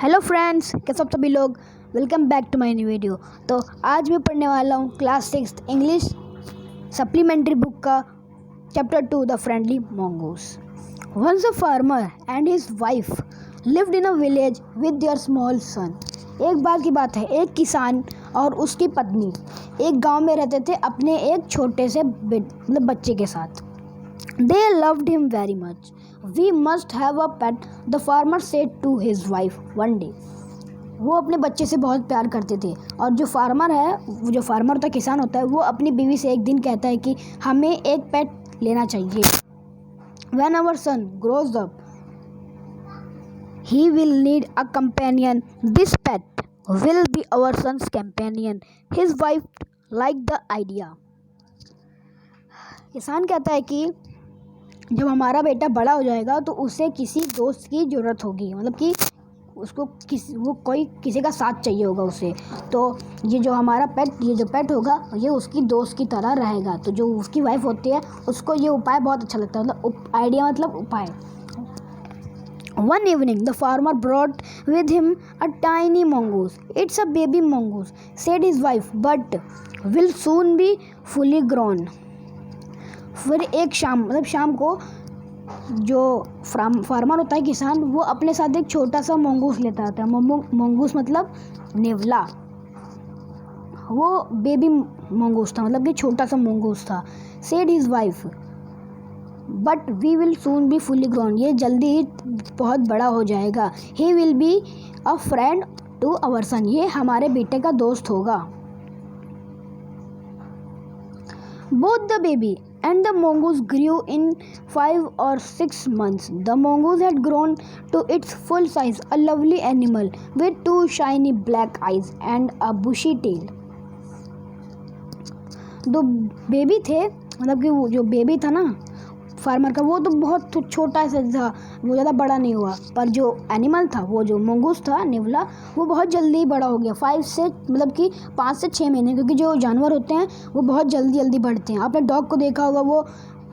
Hello friends, कैसे आप सभी लोग। Welcome back to my new video. तो आज मैं पढ़ने वाला हूँ क्लास 6 इंग्लिश सप्लीमेंट्री बुक का chapter 2 the friendly mongoose. Once a farmer and his wife lived in a village with their small son. एक बार की बात है, एक किसान और उसकी पत्नी एक गांव में रहते थे अपने एक छोटे से बच्चे के साथ। They loved him very much. We must have a pet, the farmer said to his wife one day. वो अपने बच्चे से बहुत प्यार करते थे और जो फार्मर होता है, किसान होता है, वो अपनी बीवी से एक दिन कहता है कि हमें एक पेट लेना चाहिए। When our son grows up, he will need a companion. This pet will be our son's companion. His wife liked the idea. किसान कहता है कि जब हमारा बेटा बड़ा हो जाएगा तो उसे किसी दोस्त की ज़रूरत होगी, मतलब कि उसको किसी का साथ चाहिए होगा उसे। तो ये जो पेट होगा ये उसकी दोस्त की तरह रहेगा। तो जो उसकी वाइफ होती है उसको ये उपाय बहुत अच्छा लगता है, मतलब आइडिया मतलब उपाय। One evening the farmer brought with him a tiny mongoose. It's a baby mongoose, said his wife, but will soon be fully grown. फिर एक शाम को जो फार्मर होता है किसान, वो अपने साथ एक छोटा सा मंगूस लेता आता है। मंगूस मतलब नेवला। वो बेबी मंगूस था, मतलब कि छोटा सा मंगूस था। Said his wife, but we will soon be fully grown. ये जल्दी ही बहुत बड़ा हो जाएगा। He will be a friend to our son. ये हमारे बेटे का दोस्त होगा। Both the baby and the mongoose grew in 5 or 6 months. The mongoose had grown to its full size, a lovely animal with 2 shiny black eyes and a bushy tail. दो baby थे, मतलब कि वो जो बेबी था ना farmer का, वो तो बहुत छोटा सा था, वो ज़्यादा बड़ा नहीं हुआ। पर जो एनिमल था, वो जो मंगूस था नेवला, वो बहुत जल्दी बड़ा हो गया। 5 से 6 महीने, क्योंकि जो जानवर होते हैं वो बहुत जल्दी बढ़ते हैं। आपने डॉग को देखा होगा, वो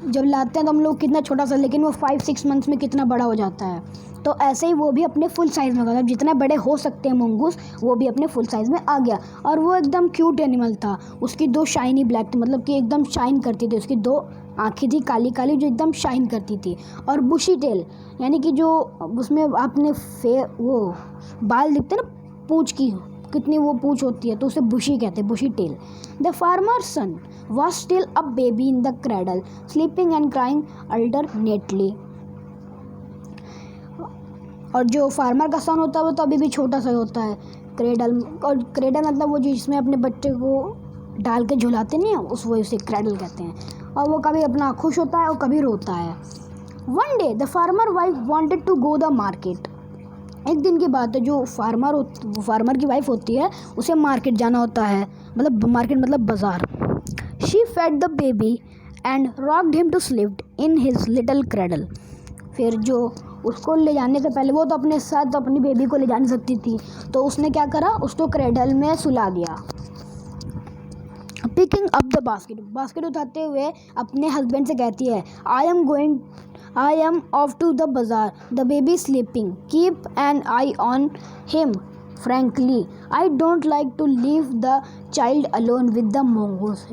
जब लाते हैं तो हम लोग कितना छोटा सा, लेकिन वो 5-6 मंथ्स में कितना बड़ा हो जाता है। तो ऐसे ही वो भी अपने फुल साइज़ में, मतलब जितने बड़े हो सकते हैं मंगूस, वो भी अपने फुल साइज़ में आ गया। और वो एकदम क्यूट एनिमल था। उसकी 2 शाइनी ब्लैक थी, मतलब कि एकदम शाइन करती थी। उसकी 2 आँखें थी काली काली, जो एकदम शाइन करती थी। और बुशी टेल, यानी कि जो उसमें आपने वो बाल दिखते ना, पूँछ की कितनी वो पूँछ होती है, तो उसे बुशी कहते हैं, bushy tail. The farmer son was still a baby in the cradle, sleeping and crying alternately. और जो फार्मर का सन होता है वो तो अभी भी छोटा सा होता है। क्रेडल मतलब वो जिसमें अपने बच्चे को डाल के झुलाते नहीं है, उसे क्रेडल कहते हैं। और वो कभी अपना खुश होता है और कभी रोता है। One day the farmer wife wanted to go the market. एक दिन की बात है, जो फार्मर की वाइफ होती है उसे मार्केट जाना होता है, मतलब मार्केट मतलब बाज़ार। She fed the baby and rocked him to sleep in his little cradle. फिर जो उसको ले जाने से पहले, वो तो अपने साथ अपनी बेबी को ले जा नहीं सकती थी, तो उसने क्या करा, उसको क्रेडल में सुला दिया। Picking up the बास्केट उठाते हुए अपने हस्बैंड से कहती है, I am off to the bazaar. The baby is sleeping. Keep an eye on him. Frankly, I don't like to leave the child alone with the mongoose.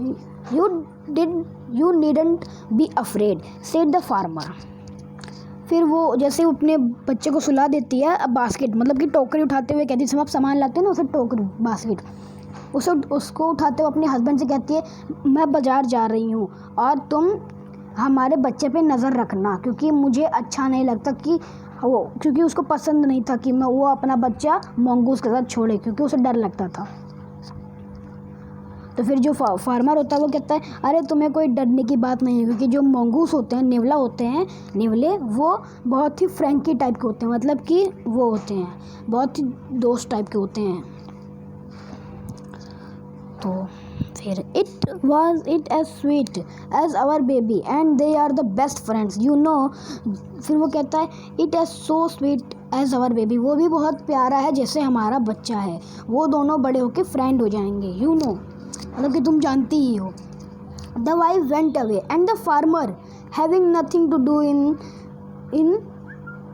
You needn't be afraid, said the farmer. फिर वो जैसे अपने बच्चे को सुला देती है, अब बास्केट मतलब कि टोकरी उठाते हुए कहती है, सब सामान लाते हैं ना, उसे टोकरी बास्केट, उसको उठाते हुए अपने हस्बैंड से कहती है, मैं बाज़ार जा रही हूँ और तुम हमारे बच्चे पे नज़र रखना, क्योंकि मुझे अच्छा नहीं लगता क्योंकि उसको पसंद नहीं था कि वो अपना बच्चा मंगूस के साथ छोड़े, क्योंकि उसे डर लगता था। तो फिर जो फार्मर होता है वो कहता है, अरे तुम्हें कोई डरने की बात नहीं है, क्योंकि जो मंगूस होते हैं, नेवले, वो बहुत ही फ्रैंकी टाइप के होते हैं, मतलब कि वो होते हैं बहुत ही दोस्त टाइप के होते हैं। तो फिर it as sweet as our baby and they are the best friends, you know. फिर वो कहता है, it as so sweet as our baby, वो भी बहुत प्यारा है जैसे हमारा बच्चा है। वो दोनों बड़े होके फ्रेंड हो जाएंगे, you know, मतलब कि तुम जानती ही हो। The wife went away and the farmer, having nothing to do in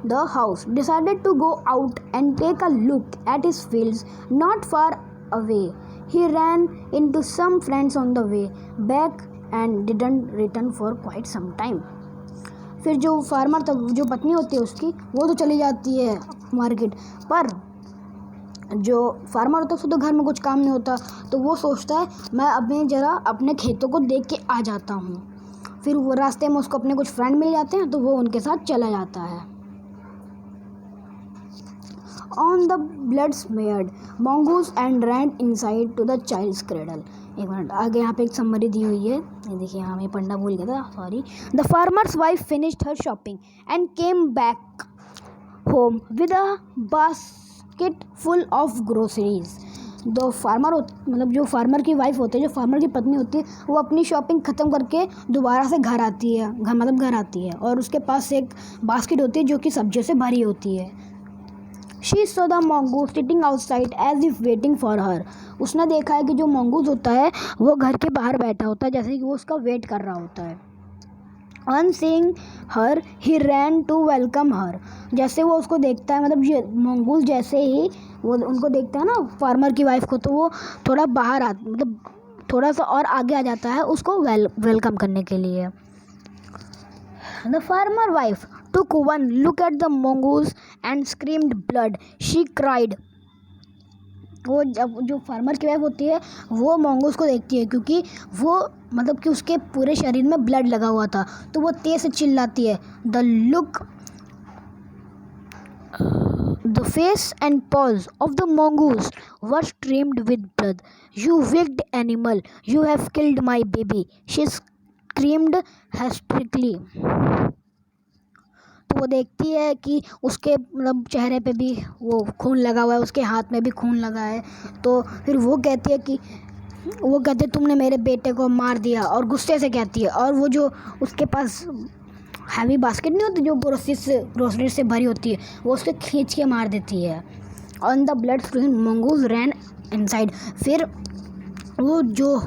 the house, decided to go out and take a look at his fields not far away. He ran into some friends on the way back and didn't return for quite some time. फिर जो farmer था, जो पत्नी होती है उसकी, वो तो चली जाती है मार्केट, पर जो फार्मर होता है उसको तो घर में कुछ काम नहीं होता, तो वो सोचता है मैं अभी ज़रा अपने खेतों को देख के आ जाता हूँ। फिर वो रास्ते में उसको अपने कुछ फ्रेंड मिल जाते हैं, तो वो उनके साथ चला जाता है। On the blood smeared mongoose and ran inside to the child's cradle. एक मिनट आगे यहाँ पे एक समरी दी हुई है, ये देखिए, यहाँ मैं पढ़ना भूल गया था, sorry. The farmer's wife finished her shopping and came back home with a basket full of groceries. दो फार्मर मतलब जो फार्मर की वाइफ होती है, जो फार्मर की पत्नी होती है, वो अपनी शॉपिंग ख़त्म करके दोबारा से घर आती है और उसके पास एक बास्केट होती है जो कि सब्जियों से भरी होती है। She saw the mongoose sitting outside as if waiting for her. उसने देखा है कि जो mongoose होता है वो घर के बाहर बैठा होता है, जैसे कि वो उसका वेट कर रहा होता है। On seeing her, he ran to welcome her. जैसे वो उसको देखता है, मतलब ये mongoose जैसे ही वो उनको देखता है ना, फार्मर की वाइफ को, तो वो थोड़ा बाहर मतलब थोड़ा सा और आगे आ जाता है उसको वेलकम करने के लिए। The farmer wife took one look at the mongoose and screamed blood. She cried. वो जब जो फार्मर की वाइफ होती है वो mongoose को देखती है, क्योंकि वो मतलब कि उसके पूरे शरीर में ब्लड लगा हुआ था, तो वो तेज से चिल्लाती है। The face and paws of the mongoose were streamed with blood. You wicked animal! You have killed my baby! She screamed hysterically. तो वो देखती है कि उसके मतलब चेहरे पे भी वो खून लगा हुआ है, उसके हाथ में भी खून लगा है, तो फिर वो कहती है तुमने मेरे बेटे को मार दिया, और गुस्से से कहती है। और वो जो उसके पास हैवी बास्केट नहीं होती जो ग्रोसरी से भरी होती है, वो उसके खींच के मार देती है। On the blood stream mongoose ran inside. फिर वो जो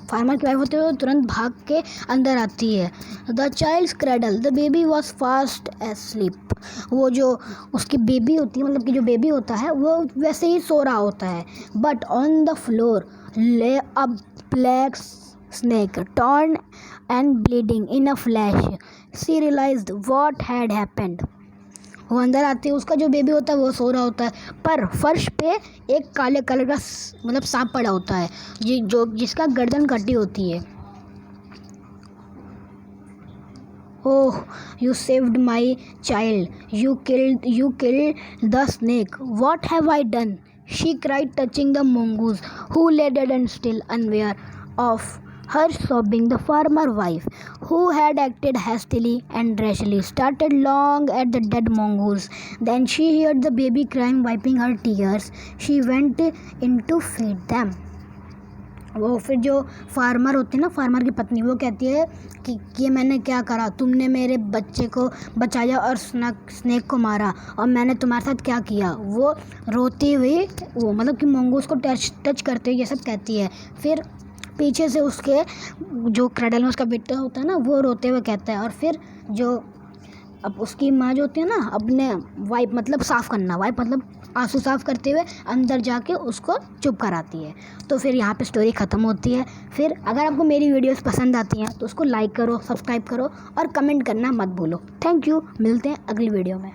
फार्मर की वाइफ होती है वो तुरंत भाग के अंदर आती है। The child's cradle, the baby was fast asleep. वो जो उसकी बेबी होती है, मतलब कि जो बेबी होता है वो वैसे ही सो रहा होता है। बट ऑन द फ्लोर ले अ black snake, torn and bleeding in a flash. She realized what had happened. वो अंदर आती है, उसका जो बेबी होता है वो सो रहा होता है, पर फर्श पे एक काले कलर का मतलब सांप पड़ा होता है जिसका गर्दन कटी होती है। Oh, you saved my child. You killed the snake. What have I done? She cried, touching the mongoose, who lay dead and still, unaware of her sobbing. The farmer wife, who had acted hastily and rashly, started long at the dead mongoose. Then she heard the baby crying, wiping her tears. She went in to feed them. वो फिर जो farmer होती है ना, farmer की पत्नी, वो कहती है कि ये मैंने क्या करा, तुमने मेरे बच्चे को बचाया और स्नेक को मारा, और मैंने तुम्हारे साथ क्या किया। वो रोती हुई वो मतलब कि मंगूस को टच करते हुए ये सब कहती है। फिर पीछे से उसके जो क्रेडल में उसका बेटा होता है ना, वो रोते हुए कहता है। और फिर जो अब उसकी माँ जो होती है ना, अपने वाइप मतलब साफ़ करना, वाइप मतलब आंसू साफ़ करते हुए अंदर जाके उसको चुप कराती है। तो फिर यहाँ पे स्टोरी ख़त्म होती है। फिर अगर आपको मेरी वीडियोस पसंद आती हैं तो उसको लाइक करो, सब्सक्राइब करो और कमेंट करना मत भूलो। थैंक यू, मिलते हैं अगली वीडियो में।